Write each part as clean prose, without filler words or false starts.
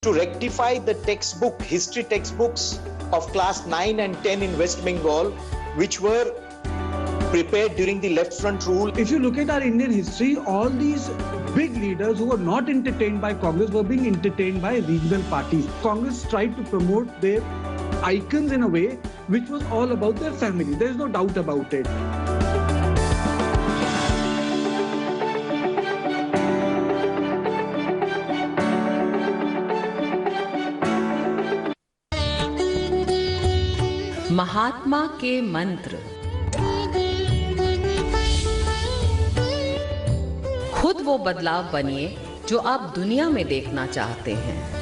to rectify the textbook, history textbooks of class 9 and 10 in West Bengal, which were prepared during the left front rule. If you look at our Indian history, all these big leaders who were not entertained by Congress were being entertained by regional parties. Congress tried to promote their icons in a way which was all about their family. There is no doubt about it. महात्मा के मंत्र। खुद वो बदलाव बनिए जो आप दुनिया में देखना चाहते हैं।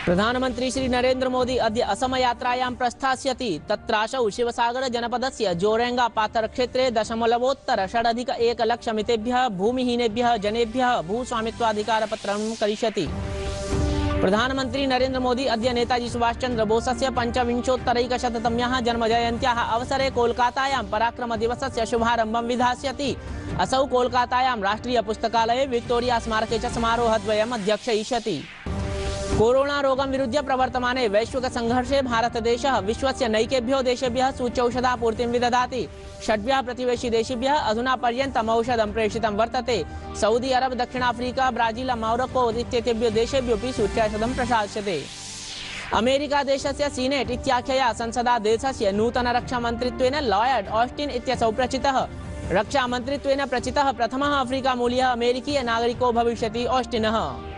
प्रधानमंत्री श्री नरेंद्र मोदी अद्य असम यात्रायां प्रस्थास्यति। तत्रासौ शिवसागर जनपदस्य जोरेंगा पाथर क्षेत्रे 0.6 लक्षमितेभ्यः भूमिहीनेभ्यः जनेभ्यः भूस्वामित्वाधिकारपत्रं करिष्यति। प्रधानमंत्री नरेंद्र मोदी अद्य नेताजी सुभाष चंद्र बोसस्य 25-तमः जन्मजयन्त्याः अवसरे कोलकातायां पराक्रम दिवसस्य शुभारम्भं विधास्यति। असौ कोलकातायां राष्ट्रीय पुस्तकालये विक्टोरिया स्मारके च समारोहद्वयम् अध्यक्षयिष्यति। कोरोना रोगं विरुध्य प्रवर्तमाने वैश्विक संघर्षे भारतदेशः विश्वस्य नैकेभ्यो देशेभ्यः सूच्यौषधापूर्तिं विदधाति। 6 प्रतिवेशी देशेभ्यः अधुना पर्यन्तम् औषधं प्रेषितं वर्तते। सऊदी अरब, दक्षिण अफ्रीका, ब्राजील, मोरक्को इत्येतेभ्यो देशेभ्योऽपि सूच्यौषधं प्रशास्यते। अमेरिका देशस्य सीनेट इत्याख्यया संसदा देशस्य नूतन रक्षामन्त्रित्वेन लॉयड ऑस्टिन इत्यसौ प्रचितः। रक्षामन्त्रित्वेन प्रचितः प्रथमः अफ्रीका मूलीयः अमेरिकीय नागरिको भविष्यति ऑस्टिनः।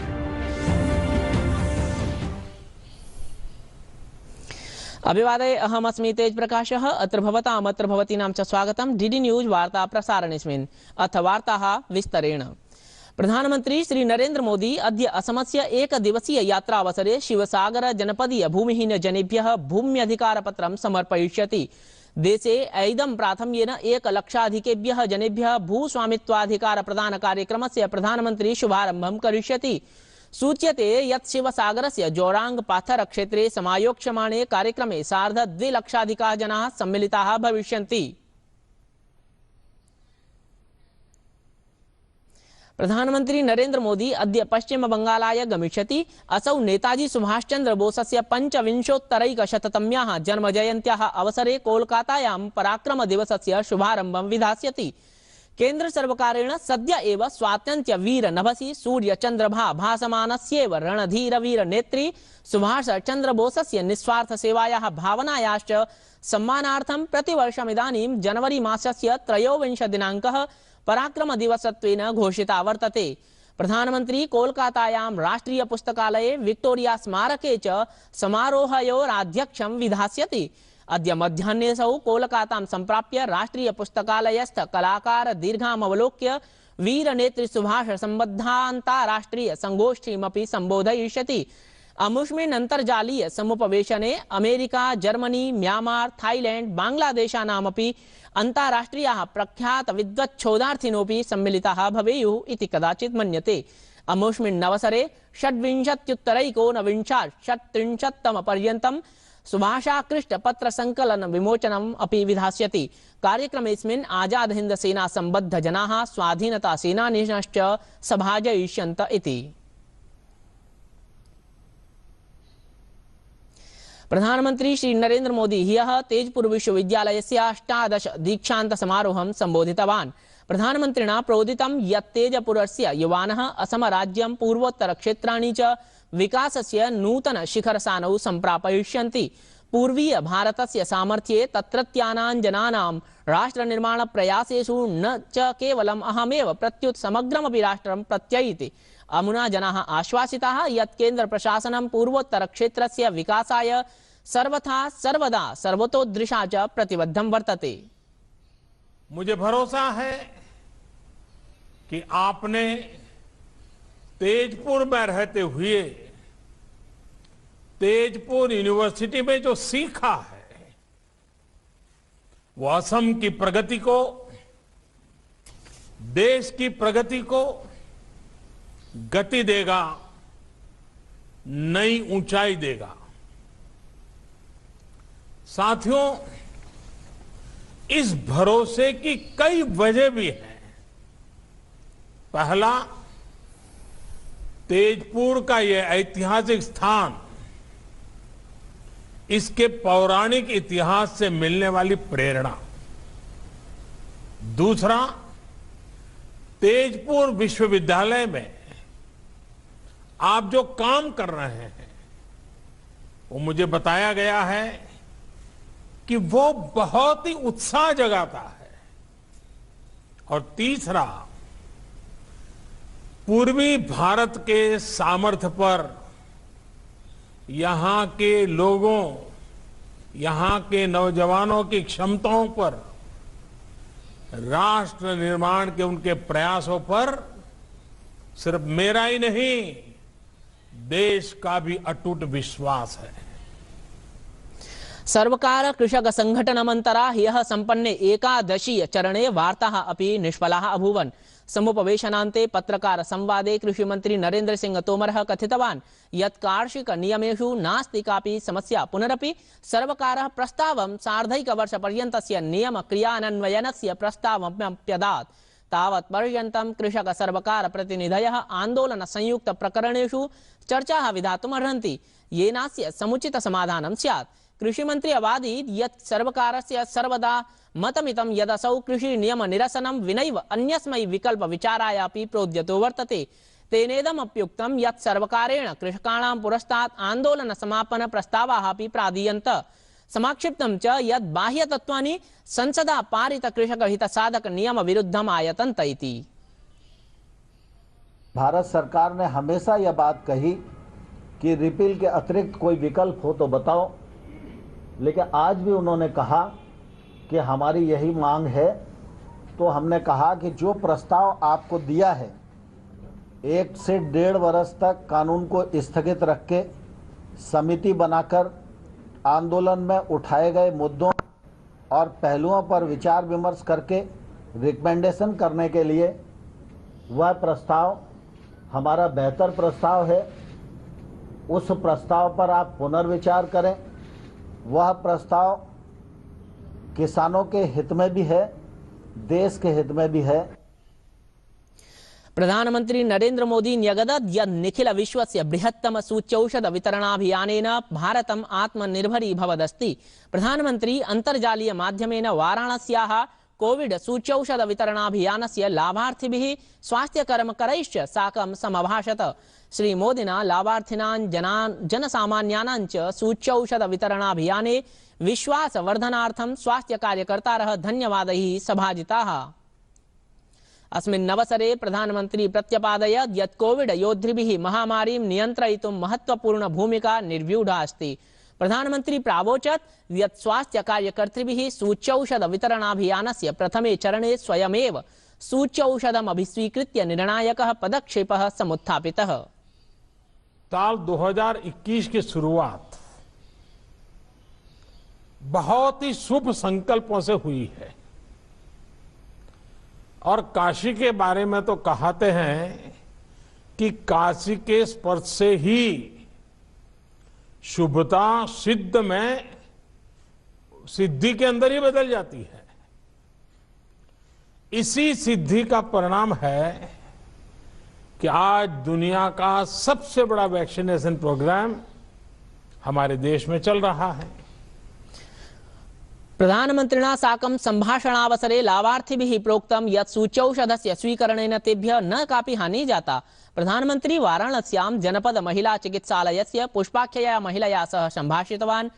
अभिवादये, अहमस्मि तेज प्रकाशः। अत्र भवताम् अत्र भवतीनां च स्वागतं डीडी न्यूज वार्ता प्रसारणेऽस्मिन्। अथ वार्ताः विस्तरेण। प्रधानमंत्री श्री नरेंद्र मोदी अद्य असमस्य एकदिवसीय यात्रावसरे शिवसागर जनपदीय भूमिहीन जनेभ्यः भूम्यधिकारपत्रं समर्पयिष्यति। देशे ऐदं प्राथम्येन 1 लक्षाधिकेभ्यः जनेभ्यः भूस्वामित्वाधिकार प्रदान कार्यक्रमस्य प्रधानमंत्री शुभारम्भं करिष्यति। सूच्यते यत् शिवसागरस्य जोरांग पाथर क्षेत्रे समायोक्ष्यमाणे कार्यक्रमे 2.5 लक्षाधिकाः जनाः सम्मिलिताः भविष्यन्ति। प्रधानमंत्री नरेंद्र मोदी अद्य पश्चिम बंगालाय गमिष्यति। असौ नेताजी सुभाष चंद्र बोसस्य 25-तमः जन्मजयन्त्याः अवसरे कोलकातायां पराक्रम दिवसस्य शुभारम्भं विधास्यति। केंद्र सर्वकारेण सद्य एव स्वातन्त्र्य वीर नभसि सूर्य चंद्रभा भासमानस्येव रणधीर वीर नेत्री सुभाष चंद्र बोसस्य निस्वार्थ सेवायाः भावनायाश्च सम्मानार्थं प्रतिवर्षमिदानीं जनवरी मासस्य 23 दिनाङ्कः पराक्रम दिवसत्वेन घोषिता वर्तते। प्रधानमंत्री कोलकातायां राष्ट्रीय पुस्तकालये विक्टोरिया स्मारके च समारोहयोराध्यक्षं विधास्यति। अद्य मध्याह्नेसौ कोलकातां सम्प्राप्य राष्ट्रीय पुस्तकालयस्थ कलाकार दीर्घामवलोक्य वीरनेत्री सुभाष सम्बद्धान्ताराष्ट्रीय संगोष्ठीमपि सम्बोधयिष्यति। अमुष्मिन् अन्तर्जालीय समुपवेशने अमेरिका, जर्मनी, म्यांमार, थाईलैंड, बांग्लादेशानामपि अन्ताराष्ट्रियाः प्रख्यात विद्वच्छोधार्थिनोऽपि सम्मिलिताः भवेयुः इति कदाचित् मन्यते। अमुष्मिन्नवसरे 26-षट्त्रिंशत्तम पर्यन्तं सुभाषाकृष्ट पत्र संकलन विमोचनम् अपि विधास्यति। कार्यक्रमेऽस्मिन् आजाद हिंद सेना सम्बद्ध जनाः स्वाधीनता सेनानिनश्च सभाजयिष्यन्त इति। प्रधानमंत्री श्री नरेंद्र मोदी ह्यः तेजपुर विश्वविद्यालयस्य 18 दीक्षांत समारोहं संबोधितवान्। प्रधानमन्त्रिणा प्रोदितं यत् तेजपुरस्य युवानः असम राज्यं पूर्वोत्तर क्षेत्राणि च विकासस्य नूतन शिखरसानौ सम्प्रापयिष्यन्ति। पूर्वीय भारतस्य सामर्थ्ये तत्रत्यानां जनानां राष्ट्रनिर्माण प्रयासेषु न च केवलम् अहमेव प्रत्युत समग्रमपि राष्ट्रं प्रत्ययिति। अमुना जनाः आश्वासिताः यत् केन्द्र प्रशासनं पूर्वोत्तर क्षेत्रस्य विकासाय सर्वथा सर्वदा सर्वतोदृशा च प्रतिबद्धं वर्तते। मुझे भरोसा है कि आपने तेजपुर में रहते हुए तेजपुर यूनिवर्सिटी में जो सीखा है वो असम की प्रगति को, देश की प्रगति को गति देगा, नई ऊंचाई देगा। साथियों, इस भरोसे की कई वजह भी हैं। पहला, तेजपुर का यह ऐतिहासिक स्थान, इसके पौराणिक इतिहास से मिलने वाली प्रेरणा। दूसरा, तेजपुर विश्वविद्यालय में आप जो काम कर रहे हैं वो मुझे बताया गया है कि वो बहुत ही उत्साह जगाता है। और तीसरा, पूर्वी भारत के सामर्थ्य पर, यहां के लोगों, यहां के नौजवानों की क्षमताओं पर, राष्ट्र निर्माण के उनके प्रयासों पर सिर्फ मेरा ही नहीं, देश का भी अटूट विश्वास है। सर्वकार कृषक संघटनमन्तरा ह्यः सम्पन्ने एकादशीय चरणे वार्ताः अपि निष्फलाः अभूवन्। समुपवेशनान्ते पत्रकार संवादे कृषिमंत्री नरेंद्र सिंह तोमरः कथितवान् यत् कार्षिक नियमेषु नास्ति कापि समस्या। पुनरपि सर्वकारः प्रस्तावं सार्धैकवर्षपर्यन्तस्य नियम क्रियान्वयनस्य प्रस्तावमप्यदात्। तावत् पर्यन्तं कृषक सर्वकार प्रतिनिधयः आन्दोलन संयुक्त प्रकरणेषु चर्चाः विधातुम् अर्हन्ति, येनास्य समुचित समाधानं स्यात्। कृषिमंत्री अवादीत् यत् सर्वकारस्य सर्वदा मतमितं यदसौ कृषि नियम निरसनं विनैव अन्यस्मै विकल्प विचारायापि प्रोद्यतो वर्तते। तेनेदमप्युक्तं यत् सर्वकारेण कृषकाणां पुरस्तात् आन्दोलन समापन प्रस्तावाः अपि प्रादीयन्त। समाक्षिप्तं च यत् बाह्यतत्त्वानि संसदा पारित कृषक हित साधक नियम विरुद्धम् आयतन्त इति। भारत सरकार ने हमेशा यह बात कही कि रिपील के अतिरिक्त कोई विकल्प हो तो बताओ, लेकिन आज भी उन्होंने कहा कि हमारी यही मांग है। तो हमने कहा कि जो प्रस्ताव आपको दिया है, 1 से 1.5 वर्ष तक कानून को स्थगित रख के समिति बनाकर आंदोलन में उठाए गए मुद्दों और पहलुओं पर विचार विमर्श करके रिकमेंडेशन करने के लिए, वह प्रस्ताव हमारा बेहतर प्रस्ताव है। उस प्रस्ताव पर आप पुनर्विचार करें। वह प्रस्ताव किसानों के हित में भी है, देश के हित में भी है। प्रधानमंत्री नरेंद्र मोदी न्यगदत् यत् निखिल विश्वस्य बृहत्तम सूच्यौषध वितरणाभियानेन भारतम् आत्मनिर्भरी भवदस्ति। प्रधानमंत्री अंतर्जालीय माध्यमेन वाराणस्याः कोविड सूच्यौषध वितरणाभियानस्य लाभार्थिभिः स्वास्थ्यकर्मकरैश्च साकं समभाषत। श्री मोदिना लाभार्थिनां जनसामान्यानां च सूच्यौषध वितरणाभियाने विश्वासवर्धनार्थं स्वास्थ्यकार्यकर्तारः धन्यवादैः सभाजिताः। अस्मिन्नवसरे प्रधानमंत्री प्रत्यपादयत् यत् कोविड योद्धृभिः महामारीं नियन्त्रयितुं महत्वपूर्ण भूमिका निर्व्यूढा अस्ति। प्रधानमंत्री प्रावोचत् यत् स्वास्थ्यकार्यकर्तृभिः सूच्यौषध वितरणाभियानस्य प्रथमे चरणे स्वयमेव सूच्यौषधम् अभिस्वीकृत्य निर्णायकः पदक्षेपः समुत्थापितः। साल 2021 की शुरुआत बहुत ही शुभ संकल्पों से हुई है और काशी के बारे में तो कहते हैं कि काशी के स्पर्श से ही शुभता सिद्ध में सिद्धि के अंदर ही बदल जाती है। इसी सिद्धि का परिणाम है कि आज दुनिया का सबसे बड़ा वैक्सीनेशन प्रोग्राम हमारे देश में चल रहा है। प्रधानमन्त्रिणा साकं सम्भाषणावसरे लाभार्थिभिः प्रोक्तं यत् सूच्यौषधस्य स्वीकरणेन तेभ्यः न कापि हानिः जाता। प्रधानमन्त्री वाराणस्यां जनपद महिला चिकित्सालयस्य पुष्पाख्यया महिलया सह सम्भाषितवान्।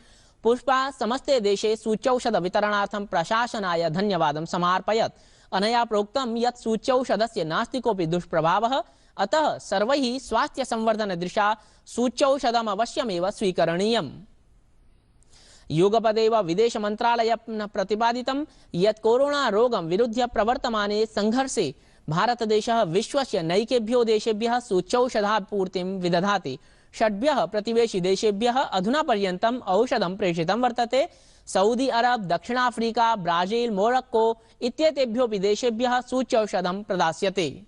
पुष्पा समस्ते देशे सूच्यौषध वितरणार्थं प्रशासनाय धन्यवादं समार्पयत्। अनया प्रोक्तं यत् सूच्यौषधस्य नास्ति कोऽपि दुष्प्रभावः, अतः सर्वैः स्वास्थ्य संवर्धन दृशा सूच्यौषधम् अवश्यमेव स्वीकरणीयम्। युगपदेव विदेश मन्त्रालयेन प्रतिपादितं यत् कोरोना रोगं विरुध्य प्रवर्तमाने संघर्षे भारतदेशः विश्वस्य नैकेभ्यो देशेभ्यः सूच्यौषधापूर्तिं विदधाति। 6 प्रतिवेशी देशेभ्यः अधुना पर्यन्तम् औषधं प्रेषितं वर्तते। सऊदी अरब, दक्षिण अफ्रीका, ब्राजील, मोरक्को इत्येतेभ्योऽपि देशेभ्यः सूच्यौषधं प्रदास्यते।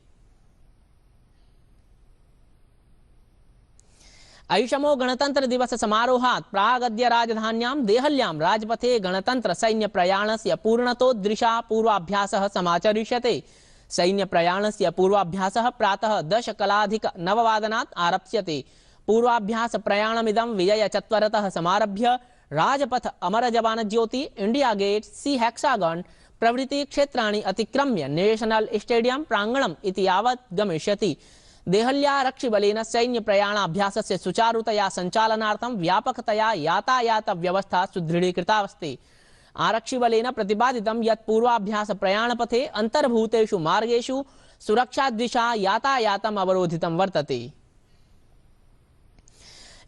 ऐषमो गणतंत्र दिवस समारोहात् प्रागद्य राजधान्यां देहल्यां राजपथे गणतंत्र सैन्य प्रयाणस्य पूर्णतोदृशा पूर्वाभ्यासः समाचरिष्यते। सैन्य प्रयाणस्य पूर्वाभ्यासः प्रातः 10:09 आरप्स्यते। पूर्वाभ्यास प्रयाणमिदं विजय चत्वरतः समारभ्य राजपथ, अमर जवान ज्योति, इंडिया गेट, सी हेक्सागन प्रभृति क्षेत्राणि अतिक्रम्य नेशनल स्टेडियम प्रांगणम् इति यावत् गमिष्यति। देहल्यारक्षिबलेन सैन्य प्रयाणाभ्यासस्य सुचारुतया सञ्चालनार्थं व्यापकतया यातायात व्यवस्था सुदृढीकृता अस्ति। आरक्षिबलेन प्रतिपादितं यत् पूर्वाभ्यास प्रयाणपथे अन्तर्भूतेषु मार्गेषु सुरक्षादृशा यातायातम् अवरोधितं वर्तते।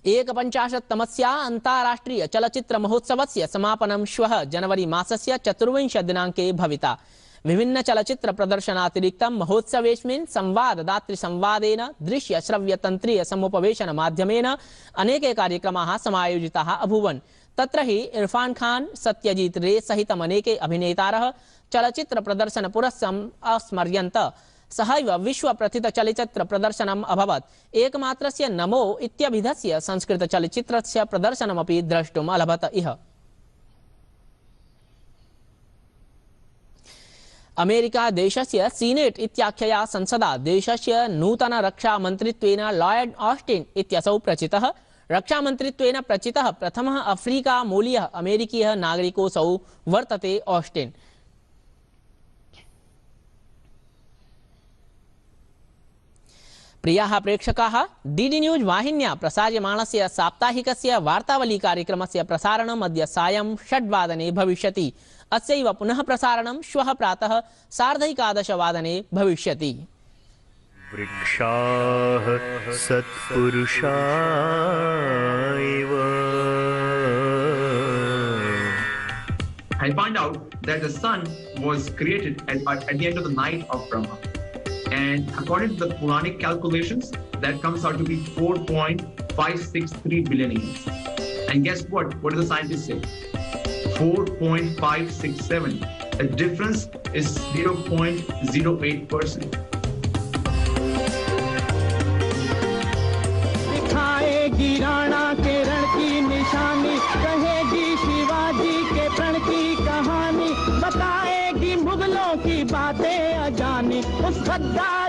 51तमस्या अन्ताराष्ट्रिय चलचित्र महोत्सवस्य समापनं श्वः जनवरी मासस्य 24 दिनाङ्के भविता। विभिन्न चलचित्र प्रदर्शनातिरिक्तं महोत्सवेस्मिन् संवाददातृ संवादेन दृश्य श्रव्य तन्त्रीय समुपवेशन माध्यमेन अनेके कार्यक्रमाः समायोजिताः अभूवन्। तत्र हि इरफान खान, सत्यजीत रे सहितम् अनेके अभिनेतारः चलचित्र प्रदर्शन पुरस्सरम् अस्मर्यन्त। सहैव विश्व प्रथित चलचित्र प्रदर्शनम् अभवत्। एकमात्रस्य नमो इत्यभिधस्य संस्कृत चलचित्रस्य प्रदर्शनमपि द्रष्टुम् अलभत इह। अमेरिका देशस्य सीनेट इत्याख्यया संसदा देशस्य नूतन रक्षा मन्त्रित्वेन लॉयड ऑस्टिन इत्यसौ प्रचितः। रक्षा मन्त्रित्वेन प्रचितः प्रथमः अफ्रीका मूलीयः अमेरिकीयः नागरिकोऽसौ वर्तते ऑस्टिन। प्रियाः प्रेक्षकाः, डीडी न्यूज वाहिन्या प्रसार्यमाणस्य साप्ताहिकस्य वार्तावली कार्यक्रमस्य प्रसारणम् अद्य सायं 6 वादने भविष्यति। अस्यैव पुनः प्रसारणं श्वः प्रातः 11:30 भविष्यति। वृक्षाः सत्पुरुषा एव। I find out that the sun was created at the end of the night of Brahma. And according to the Puranic calculations, that comes out to be 4.563 billion years. And guess what? What do the scientists say? 4.567. The difference is 0.08%. दिखाएगी राणा के रण की निशानी, कहेगी शिवाजी के प्रण की कहानी, बताएगी मुगलों की बातें अजानी। उस गद्दार